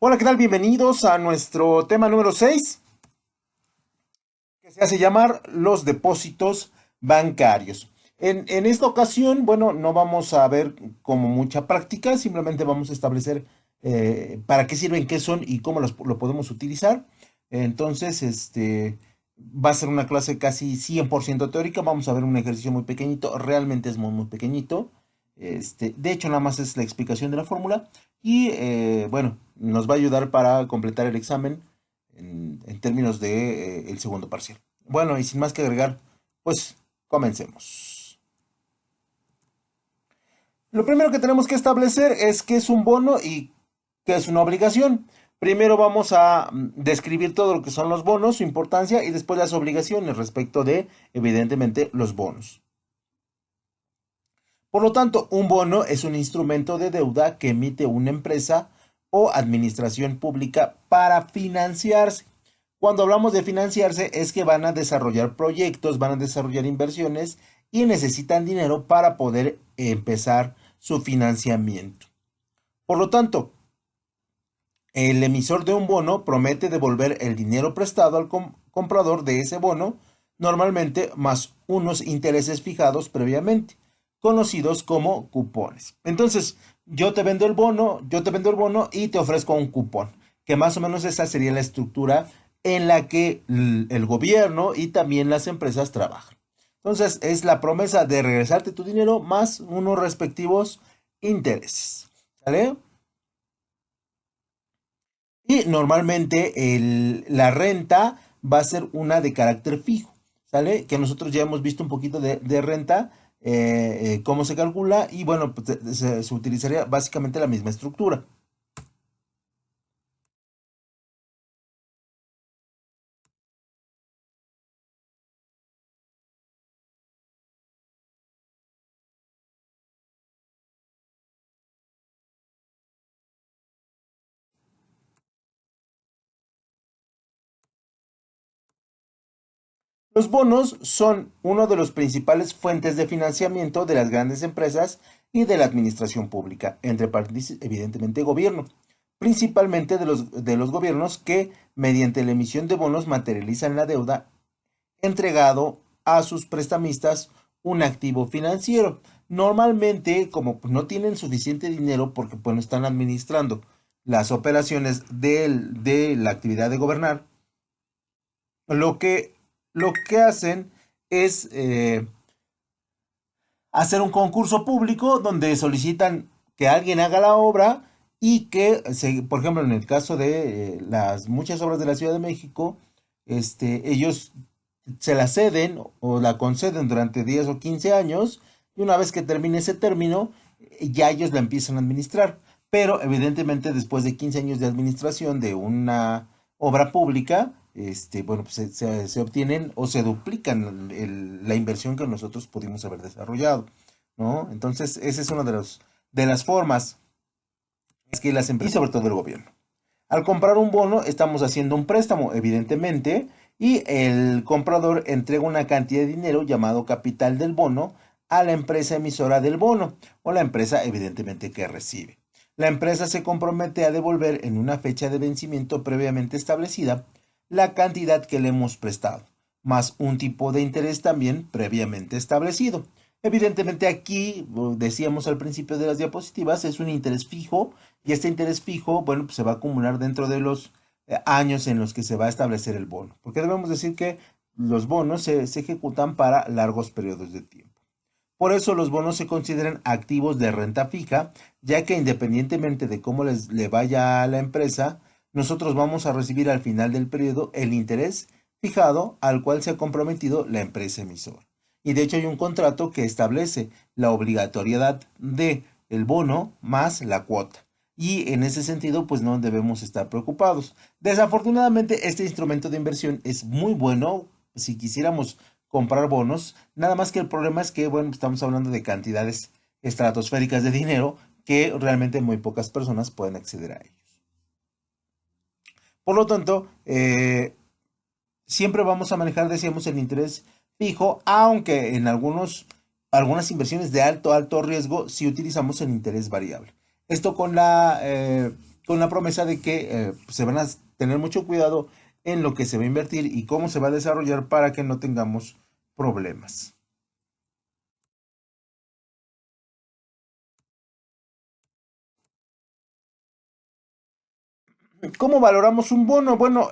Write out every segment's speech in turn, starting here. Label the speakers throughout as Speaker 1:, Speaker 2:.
Speaker 1: Hola, ¿qué tal? Bienvenidos a nuestro tema número 6, que se hace llamar los depósitos bancarios. En esta ocasión, bueno, no vamos a ver como mucha práctica, simplemente vamos a establecer para qué sirven, qué son y cómo lo podemos utilizar. Entonces, va a ser una clase casi 100% teórica. Vamos a ver un ejercicio muy pequeñito, realmente es muy, muy pequeñito. De hecho, nada más es la explicación de la fórmula y, bueno, nos va a ayudar para completar el examen en términos de el segundo parcial. Bueno, y sin más que agregar, pues comencemos. Lo primero que tenemos que establecer es qué es un bono y qué es una obligación. Primero vamos a describir todo lo que son los bonos, su importancia y después las obligaciones respecto de, evidentemente, los bonos. Por lo tanto, un bono es un instrumento de deuda que emite una empresa o administración pública para financiarse. Cuando hablamos de financiarse es que van a desarrollar proyectos, van a desarrollar inversiones y necesitan dinero para poder empezar su financiamiento. Por lo tanto, el emisor de un bono promete devolver el dinero prestado al comprador de ese bono, normalmente más unos intereses fijados previamente, conocidos como cupones. Entonces, yo te vendo el bono y te ofrezco un cupón, que más o menos esa sería la estructura en la que el gobierno y también las empresas trabajan. Entonces, es la promesa de regresarte tu dinero más unos respectivos intereses. ¿Sale? Y normalmente la renta va a ser una de carácter fijo, ¿sale? Que nosotros ya hemos visto un poquito de renta, cómo se calcula y bueno, pues, se utilizaría básicamente la misma estructura. Los bonos son uno de los principales fuentes de financiamiento de las grandes empresas y de la administración pública, entre paréntesis, evidentemente gobierno, principalmente de los gobiernos que, mediante la emisión de bonos, materializan la deuda entregado a sus prestamistas un activo financiero. Normalmente, como no tienen suficiente dinero porque pues, no están administrando las operaciones de la actividad de gobernar, lo que, lo que hacen es hacer un concurso público donde solicitan que alguien haga la obra y que, por ejemplo, en el caso de las muchas obras de la Ciudad de México, ellos se la ceden o la conceden durante 10 o 15 años y una vez que termine ese término, ya ellos la empiezan a administrar. Pero evidentemente después de 15 años de administración de una obra pública, bueno, pues se obtienen o se duplican la inversión que nosotros pudimos haber desarrollado, ¿no? Entonces, esa es una de las formas que las empresas, y sobre todo el gobierno. Al comprar un bono, estamos haciendo un préstamo, evidentemente, y el comprador entrega una cantidad de dinero llamado capital del bono a la empresa emisora del bono o la empresa, evidentemente, que recibe. La empresa se compromete a devolver en una fecha de vencimiento previamente establecida la cantidad que le hemos prestado, más un tipo de interés también previamente establecido. Evidentemente aquí, decíamos al principio de las diapositivas, es un interés fijo y este interés fijo, bueno, pues se va a acumular dentro de los años en los que se va a establecer el bono. Porque debemos decir que los bonos se ejecutan para largos periodos de tiempo. Por eso los bonos se consideran activos de renta fija, ya que independientemente de cómo le vaya a la empresa, nosotros vamos a recibir al final del periodo el interés fijado al cual se ha comprometido la empresa emisora. Y de hecho hay un contrato que establece la obligatoriedad de el bono más la cuota. Y en ese sentido, pues no debemos estar preocupados. Desafortunadamente, este instrumento de inversión es muy bueno si quisiéramos comprar bonos, nada más que el problema es que, bueno, estamos hablando de cantidades estratosféricas de dinero que realmente muy pocas personas pueden acceder a ellos. Por lo tanto, siempre vamos a manejar, decíamos, el interés fijo, aunque en algunas inversiones de alto riesgo, sí utilizamos el interés variable. Esto con la promesa de que se van a tener mucho cuidado en lo que se va a invertir y cómo se va a desarrollar para que no tengamos problemas. ¿Cómo valoramos un bono? Bueno,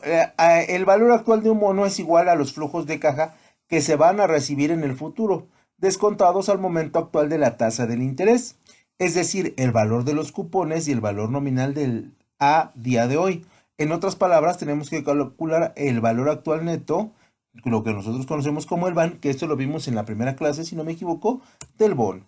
Speaker 1: el valor actual de un bono es igual a los flujos de caja que se van a recibir en el futuro, descontados al momento actual de la tasa del interés, es decir, el valor de los cupones y el valor nominal del a día de hoy. En otras palabras, tenemos que calcular el valor actual neto, lo que nosotros conocemos como el BAN, que esto lo vimos en la primera clase, si no me equivoco, del bono.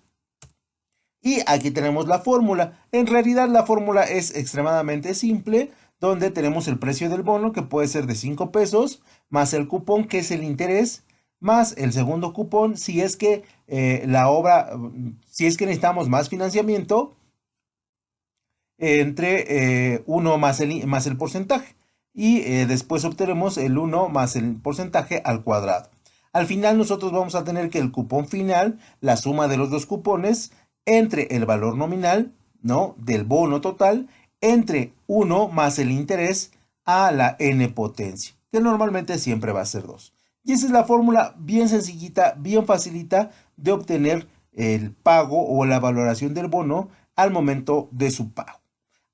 Speaker 1: Y aquí tenemos la fórmula. En realidad la fórmula es extremadamente simple, donde tenemos el precio del bono, que puede ser de 5 pesos, más el cupón, que es el interés, más el segundo cupón, si es que la obra, si es que necesitamos más financiamiento, entre 1 más el porcentaje. Y después obtenemos el 1 más el porcentaje al cuadrado. Al final nosotros vamos a tener que el cupón final, la suma de los dos cupones, entre el valor nominal, ¿no? Del bono total, entre 1 más el interés a la n potencia, que normalmente siempre va a ser 2. Y esa es la fórmula bien sencillita, bien facilita de obtener el pago o la valoración del bono al momento de su pago.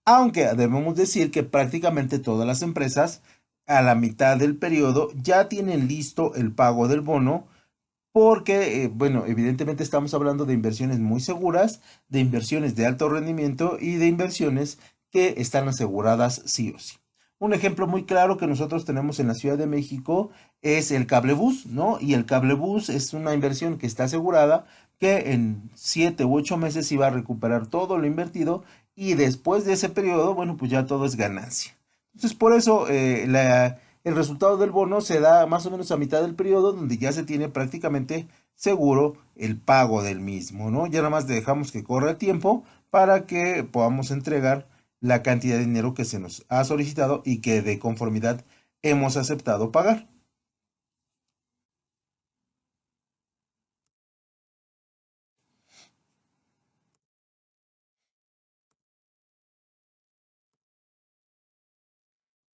Speaker 1: Aunque debemos decir que prácticamente todas las empresas a la mitad del periodo ya tienen listo el pago del bono porque, bueno, evidentemente estamos hablando de inversiones muy seguras, de inversiones de alto rendimiento y de inversiones que están aseguradas sí o sí. Un ejemplo muy claro que nosotros tenemos en la Ciudad de México es el cablebús, ¿no? Y el cablebús es una inversión que está asegurada, que en 7 u 8 meses iba a recuperar todo lo invertido y después de ese periodo, bueno, pues ya todo es ganancia. Entonces, por eso el resultado del bono se da más o menos a mitad del periodo, donde ya se tiene prácticamente seguro el pago del mismo, ¿no? Ya nada más dejamos que corra el tiempo para que podamos entregar la cantidad de dinero que se nos ha solicitado y que de conformidad hemos aceptado pagar.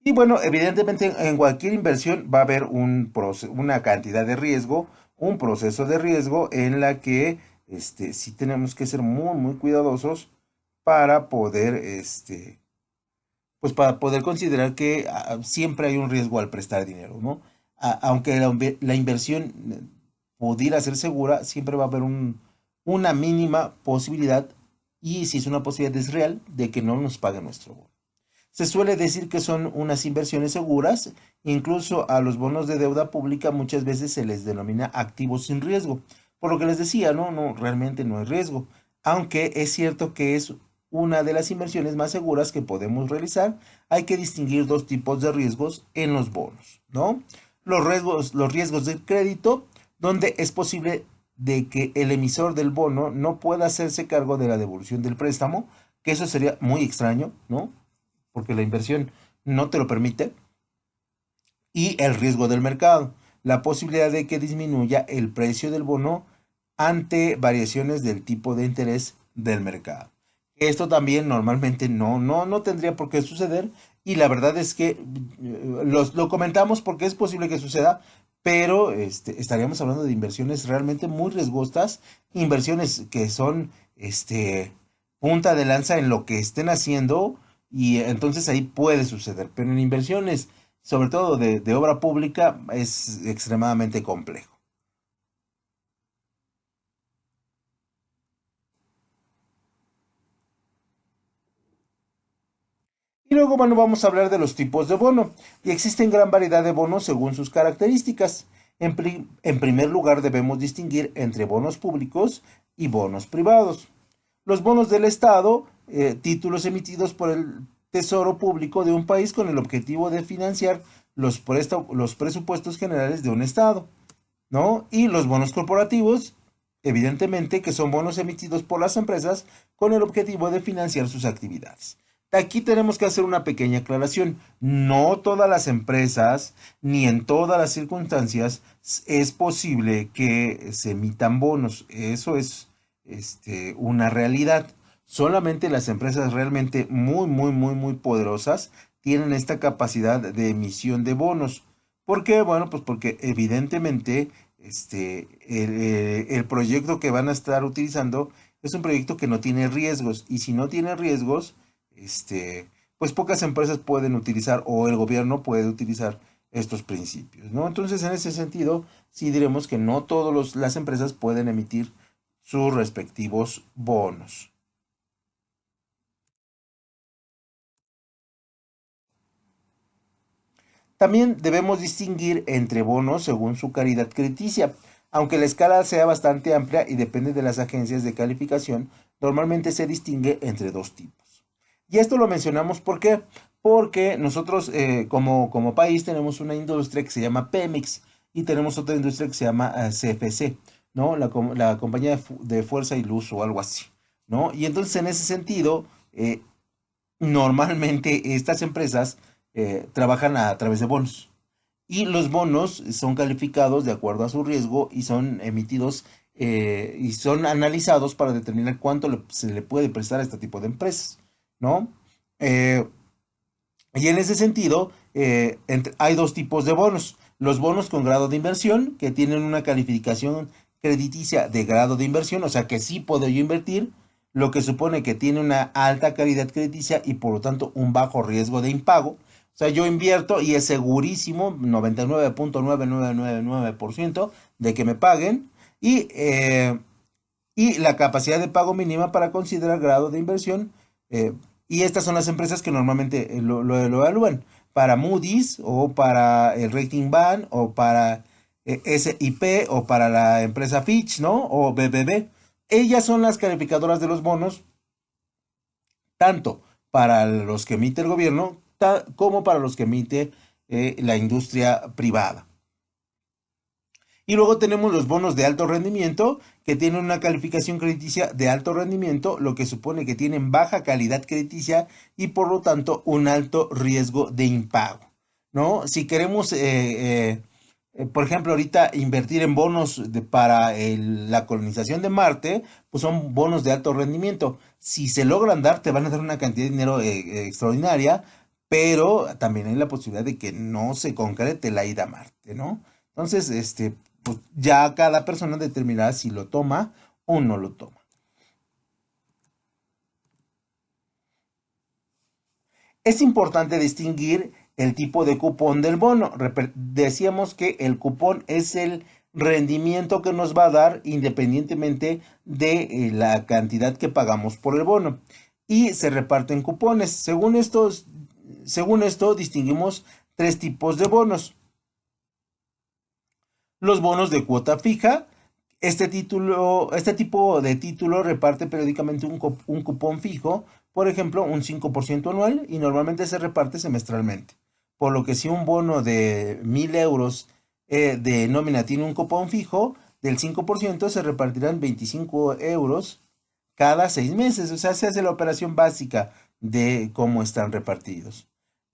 Speaker 1: Y bueno, evidentemente en cualquier inversión va a haber una cantidad de riesgo, un proceso de riesgo en la que sí tenemos que ser muy, muy cuidadosos para poder, pues para poder considerar que siempre hay un riesgo al prestar dinero, ¿no? Aunque la inversión pudiera ser segura, siempre va a haber una mínima posibilidad, y si es una posibilidad es real, de que no nos pague nuestro bono. Se suele decir que son unas inversiones seguras, incluso a los bonos de deuda pública muchas veces se les denomina activos sin riesgo. Por lo que les decía, no, no, realmente no hay riesgo, aunque es cierto que es una de las inversiones más seguras que podemos realizar. Hay que distinguir dos tipos de riesgos en los bonos, ¿no? Los riesgos del crédito, donde es posible de que el emisor del bono no pueda hacerse cargo de la devolución del préstamo, que eso sería muy extraño, ¿no? Porque la inversión no te lo permite, y el riesgo del mercado, la posibilidad de que disminuya el precio del bono ante variaciones del tipo de interés del mercado. Esto también normalmente no tendría por qué suceder, y la verdad es que lo comentamos porque es posible que suceda, pero estaríamos hablando de inversiones realmente muy riesgosas, inversiones que son punta de lanza en lo que estén haciendo, y entonces ahí puede suceder, pero en inversiones sobre todo de obra pública, es extremadamente complejo. Y luego, bueno, vamos a hablar de los tipos de bono. Y existen gran variedad de bonos según sus características. En primer lugar, debemos distinguir entre bonos públicos y bonos privados. Los bonos del Estado, títulos emitidos por el Tesoro Público de un país con el objetivo de financiar los presupuestos generales de un Estado, ¿no? Y los bonos corporativos, evidentemente, que son bonos emitidos por las empresas con el objetivo de financiar sus actividades. Aquí tenemos que hacer una pequeña aclaración. No todas las empresas, ni en todas las circunstancias, es posible que se emitan bonos. Eso es una realidad. Solamente las empresas realmente muy poderosas tienen esta capacidad de emisión de bonos. ¿Por qué? Bueno, pues porque evidentemente el proyecto que van a estar utilizando es un proyecto que no tiene riesgos. Y si no tiene riesgos, pues pocas empresas pueden utilizar o el gobierno puede utilizar estos principios, ¿no? Entonces, en ese sentido, sí diremos que no todas las empresas pueden emitir sus respectivos bonos. También debemos distinguir entre bonos según su calidad crediticia. Aunque la escala sea bastante amplia y depende de las agencias de calificación, normalmente se distingue entre dos tipos. Y esto lo mencionamos ¿por qué? Porque nosotros como país tenemos una industria que se llama Pemex y tenemos otra industria que se llama CFC, ¿no? La compañía de fuerza y luz o algo así, ¿no? Y entonces en ese sentido, normalmente estas empresas trabajan a través de bonos y los bonos son calificados de acuerdo a su riesgo y son emitidos y son analizados para determinar cuánto se le puede prestar a este tipo de empresas, ¿no? Eh, y en ese sentido, hay dos tipos de bonos. Los bonos con grado de inversión, que tienen una calificación crediticia de grado de inversión, o sea que sí puedo yo invertir, lo que supone que tiene una alta calidad crediticia y por lo tanto un bajo riesgo de impago. O sea, yo invierto y es segurísimo, 99.9999% de que me paguen. Y la capacidad de pago mínima para considerar grado de inversión. Y estas son las empresas que normalmente lo evalúan. Para Moody's o para el Rating Band o para SIP o para la empresa Fitch, ¿no? O BBB. Ellas son las calificadoras de los bonos, tanto para los que emite el gobierno como para los que emite la industria privada. Y luego tenemos los bonos de alto rendimiento, que tienen una calificación crediticia de alto rendimiento, lo que supone que tienen baja calidad crediticia y por lo tanto un alto riesgo de impago, ¿no? Si queremos, por ejemplo, ahorita invertir en bonos para la colonización de Marte, pues son bonos de alto rendimiento. Si se logran dar, te van a dar una cantidad de dinero extraordinaria, pero también hay la posibilidad de que no se concrete la ida a Marte, ¿no? Entonces, pues ya cada persona determinará si lo toma o no lo toma. Es importante distinguir el tipo de cupón del bono. Decíamos que el cupón es el rendimiento que nos va a dar independientemente de la cantidad que pagamos por el bono. Y se reparten cupones. Según esto, distinguimos tres tipos de bonos. Los bonos de cuota fija. Este tipo de título reparte periódicamente un cupón fijo, por ejemplo, un 5% anual y normalmente se reparte semestralmente. Por lo que si un bono de 1.000 euros de nómina tiene un cupón fijo del 5%, se repartirán 25 euros cada 6 meses. O sea, se hace la operación básica de cómo están repartidos.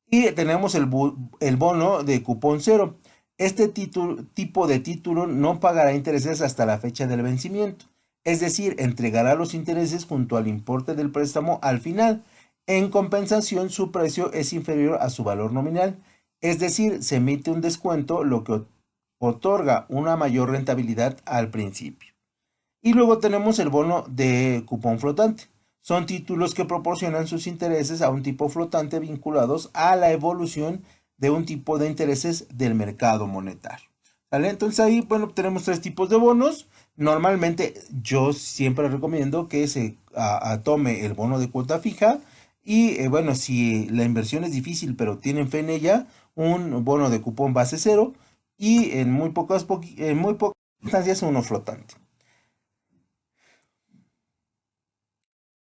Speaker 1: Y tenemos el bono de cupón cero. Este tipo de título no pagará intereses hasta la fecha del vencimiento, es decir, entregará los intereses junto al importe del préstamo al final. En compensación, su precio es inferior a su valor nominal, es decir, se emite un descuento, lo que otorga una mayor rentabilidad al principio. Y luego tenemos el bono de cupón flotante. Son títulos que proporcionan sus intereses a un tipo flotante vinculados a la evolución de un tipo de intereses del mercado monetario. ¿Vale? Entonces ahí, bueno, tenemos tres tipos de bonos. Normalmente yo siempre recomiendo que se tome el bono de cuota fija y bueno, si la inversión es difícil pero tienen fe en ella, un bono de cupón base cero y en muy pocas instancias uno flotante.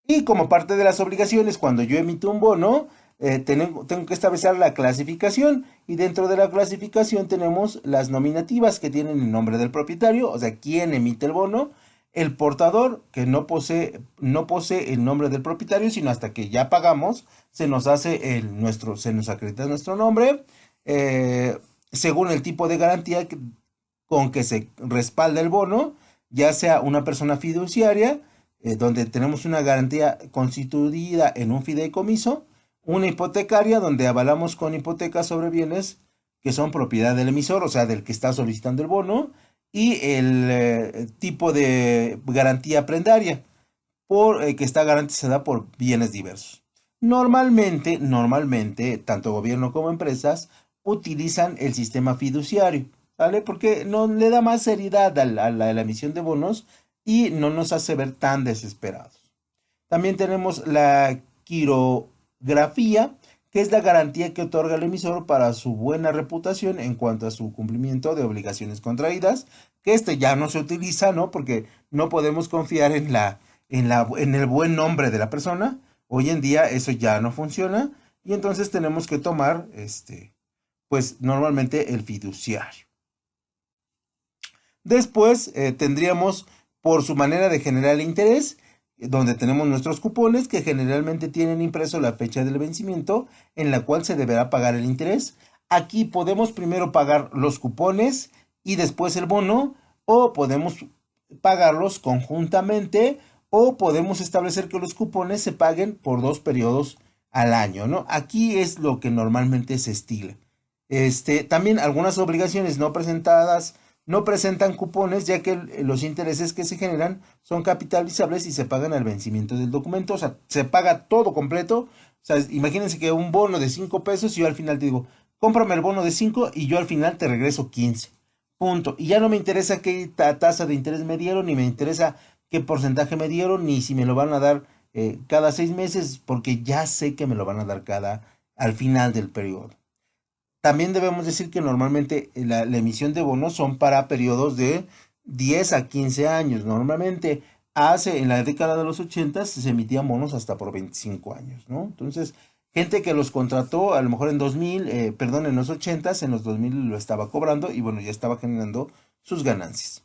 Speaker 1: Y como parte de las obligaciones, cuando yo emito un bono, tengo que establecer la clasificación y dentro de la clasificación tenemos las nominativas que tienen el nombre del propietario, o sea, quién emite el bono, el portador que no posee el nombre del propietario, sino hasta que ya pagamos, se nos acredita nuestro nombre, eh, según el tipo de garantía con que se respalda el bono, ya sea una persona fiduciaria, donde tenemos una garantía constituida en un fideicomiso, una hipotecaria donde avalamos con hipotecas sobre bienes que son propiedad del emisor, o sea, del que está solicitando el bono, y el tipo de garantía prendaria, que está garantizada por bienes diversos. Normalmente, tanto gobierno como empresas utilizan el sistema fiduciario, ¿vale? Porque no le da más seriedad a la emisión de bonos y no nos hace ver tan desesperados. También tenemos la quirografía, que es la garantía que otorga el emisor para su buena reputación en cuanto a su cumplimiento de obligaciones contraídas, que ya no se utiliza, ¿no? Porque no podemos confiar en el buen nombre de la persona. Hoy en día eso ya no funciona y entonces tenemos que tomar, pues normalmente el fiduciario. Después tendríamos por su manera de generar el interés, donde tenemos nuestros cupones que generalmente tienen impreso la fecha del vencimiento en la cual se deberá pagar el interés. Aquí podemos primero pagar los cupones y después el bono, o podemos pagarlos conjuntamente, o podemos establecer que los cupones se paguen por 2 periodos al año, ¿no? Aquí es lo que normalmente se estila. También algunas obligaciones no presentadas no presentan cupones, ya que los intereses que se generan son capitalizables y se pagan al vencimiento del documento. O sea, se paga todo completo. O sea, imagínense que un bono de 5 pesos y yo al final te digo, cómprame el bono de 5 y yo al final te regreso 15. Punto. Y ya no me interesa qué tasa de interés me dieron, ni me interesa qué porcentaje me dieron, ni si me lo van a dar cada 6 meses, porque ya sé que me lo van a dar al final del periodo. También debemos decir que normalmente la emisión de bonos son para periodos de 10 a 15 años. Normalmente en la década de los 80 se emitían bonos hasta por 25 años, ¿no? Entonces, gente que los contrató a lo mejor en 2000, perdón, en los 80, en los 2000 lo estaba cobrando y bueno, ya estaba generando sus ganancias.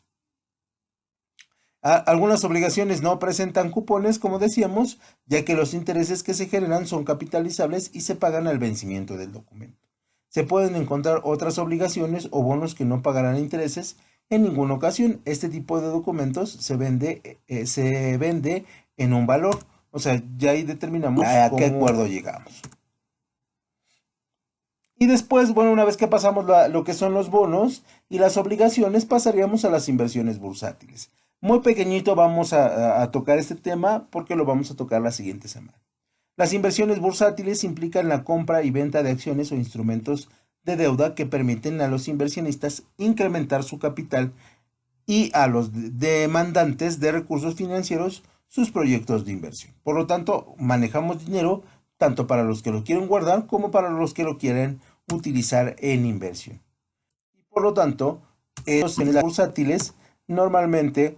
Speaker 1: Algunas obligaciones no presentan cupones, como decíamos, ya que los intereses que se generan son capitalizables y se pagan al vencimiento del documento. Se pueden encontrar otras obligaciones o bonos que no pagarán intereses en ninguna ocasión. Este tipo de documentos se vende en un valor. O sea, ya ahí determinamos a qué acuerdo llegamos. Y después, bueno, una vez que pasamos lo que son los bonos y las obligaciones, pasaríamos a las inversiones bursátiles. Muy pequeñito vamos a tocar este tema porque lo vamos a tocar la siguiente semana. Las inversiones bursátiles implican la compra y venta de acciones o instrumentos de deuda que permiten a los inversionistas incrementar su capital y a los demandantes de recursos financieros sus proyectos de inversión. Por lo tanto, manejamos dinero tanto para los que lo quieren guardar como para los que lo quieren utilizar en inversión. Y por lo tanto, los bursátiles normalmente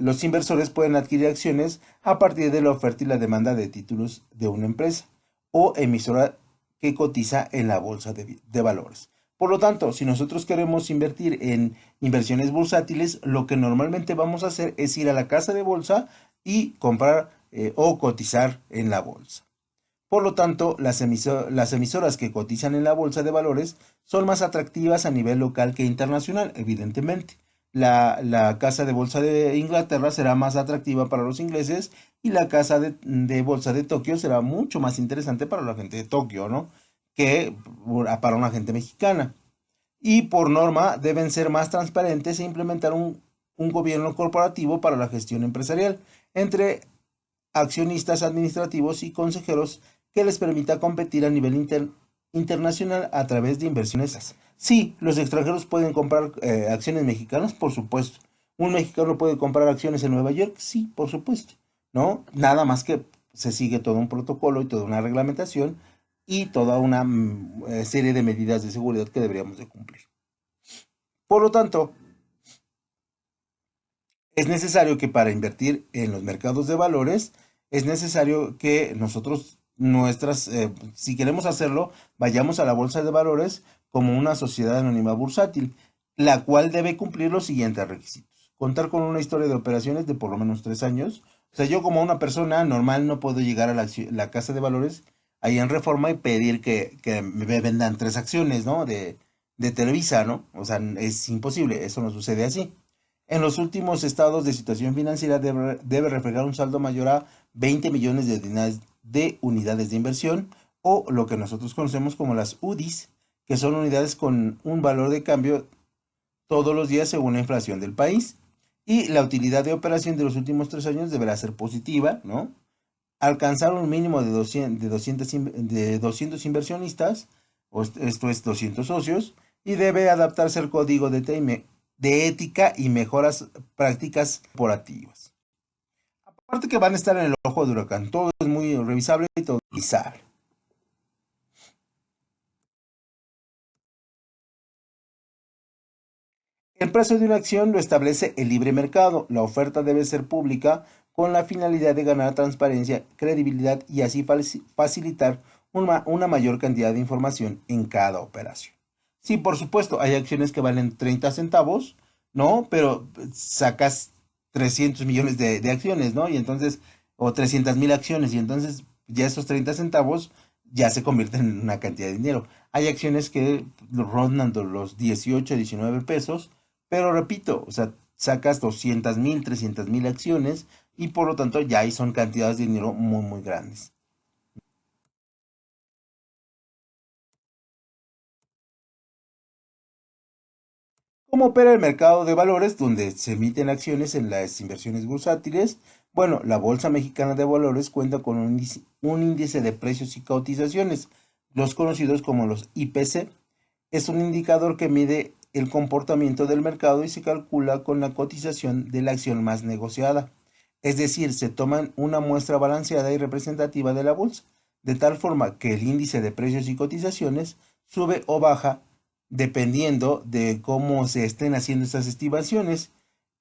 Speaker 1: los inversores pueden adquirir acciones a partir de la oferta y la demanda de títulos de una empresa o emisora que cotiza en la bolsa de valores. Por lo tanto, si nosotros queremos invertir en inversiones bursátiles, lo que normalmente vamos a hacer es ir a la casa de bolsa y comprar o cotizar en la bolsa. Por lo tanto, las emisoras que cotizan en la bolsa de valores son más atractivas a nivel local que internacional, evidentemente. La casa de bolsa de Inglaterra será más atractiva para los ingleses y la casa de bolsa de Tokio será mucho más interesante para la gente de Tokio, ¿no? Que para una gente mexicana. Y por norma deben ser más transparentes e implementar un gobierno corporativo para la gestión empresarial entre accionistas administrativos y consejeros que les permita competir a nivel internacional a través de inversiones. Sí, los extranjeros pueden comprar acciones mexicanas, por supuesto. ¿Un mexicano puede comprar acciones en Nueva York? Sí, por supuesto. ¿No? Nada más que se sigue todo un protocolo y toda una reglamentación y toda una serie de medidas de seguridad que deberíamos de cumplir. Por lo tanto, es necesario que para invertir en los mercados de valores, es necesario que nosotros, si queremos hacerlo, vayamos a la bolsa de valores como una sociedad anónima bursátil, la cual debe cumplir los siguientes requisitos. Contar con una historia de operaciones de por lo menos 3 años. O sea, yo como una persona normal no puedo llegar a la casa de valores ahí en Reforma y pedir que me vendan 3 acciones, ¿no? de Televisa, ¿no? O sea, es imposible, eso no sucede así. En los últimos estados de situación financiera debe reflejar un saldo mayor a 20 millones de unidades de inversión o lo que nosotros conocemos como las UDIs, que son unidades con un valor de cambio todos los días según la inflación del país. Y la utilidad de operación de los últimos 3 años deberá ser positiva, ¿no? Alcanzar un mínimo de 200 inversionistas, esto es 200 socios, y debe adaptarse al código de ética y mejoras prácticas corporativas. Aparte que van a estar en el ojo del huracán, todo es muy revisable y todo revisable. El precio de una acción lo establece el libre mercado. La oferta debe ser pública con la finalidad de ganar transparencia, credibilidad y así facilitar una mayor cantidad de información en cada operación. Sí, por supuesto, hay acciones que valen 30 centavos, ¿no? Pero sacas 300 millones de acciones, ¿no? Y entonces, o 300,000 acciones, y entonces ya esos 30 centavos ya se convierten en una cantidad de dinero. Hay acciones que rondan los 18, 19 pesos, pero repito, o sea, sacas 200,000, 300,000 acciones y por lo tanto ya ahí son cantidades de dinero muy, muy grandes. ¿Cómo opera el mercado de valores donde se emiten acciones en las inversiones bursátiles? Bueno, la Bolsa Mexicana de Valores cuenta con un índice de precios y cotizaciones, los conocidos como los IPC. Es un indicador que mide el comportamiento del mercado y se calcula con la cotización de la acción más negociada. Es decir, se toman una muestra balanceada y representativa de la bolsa, de tal forma que el índice de precios y cotizaciones sube o baja dependiendo de cómo se estén haciendo estas estimaciones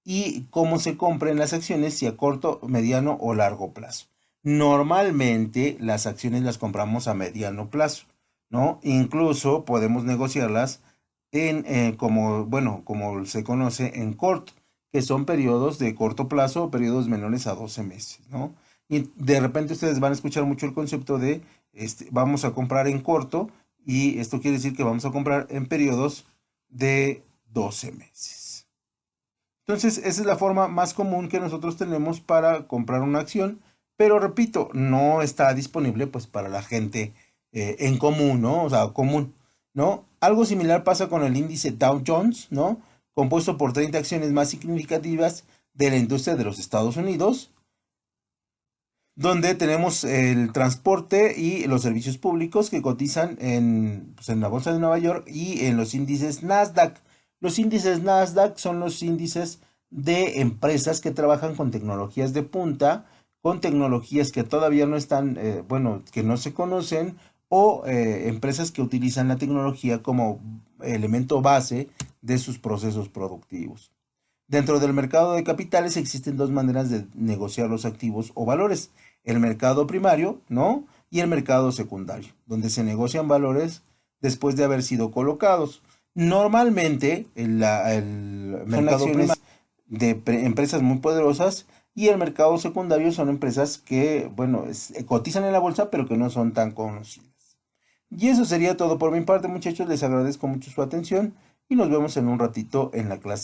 Speaker 1: y cómo se compren las acciones, si a corto, mediano o largo plazo. Normalmente las acciones las compramos a mediano plazo, ¿no? Incluso podemos negociarlas como, bueno, como se conoce en corto, que son periodos de corto plazo o periodos menores a 12 meses, ¿no? Y de repente ustedes van a escuchar mucho el concepto de vamos a comprar en corto y esto quiere decir que vamos a comprar en periodos de 12 meses. Entonces, esa es la forma más común que nosotros tenemos para comprar una acción, pero repito, no está disponible pues para la gente en común, ¿no? O sea, común, ¿no? Algo similar pasa con el índice Dow Jones, ¿no? Compuesto por 30 acciones más significativas de la industria de los Estados Unidos, donde tenemos el transporte y los servicios públicos que cotizan pues, en la Bolsa de Nueva York y en los índices Nasdaq. Los índices Nasdaq son los índices de empresas que trabajan con tecnologías de punta, con tecnologías que todavía no están, bueno, que no se conocen, o empresas que utilizan la tecnología como elemento base de sus procesos productivos. Dentro del mercado de capitales existen dos maneras de negociar los activos o valores: el mercado primario, ¿no? Y el mercado secundario, donde se negocian valores después de haber sido colocados. Normalmente el mercado primario de empresas muy poderosas y el mercado secundario son empresas que, bueno, cotizan en la bolsa, pero que no son tan conocidas. Y eso sería todo por mi parte, muchachos. Les agradezco mucho su atención y nos vemos en un ratito en la clase.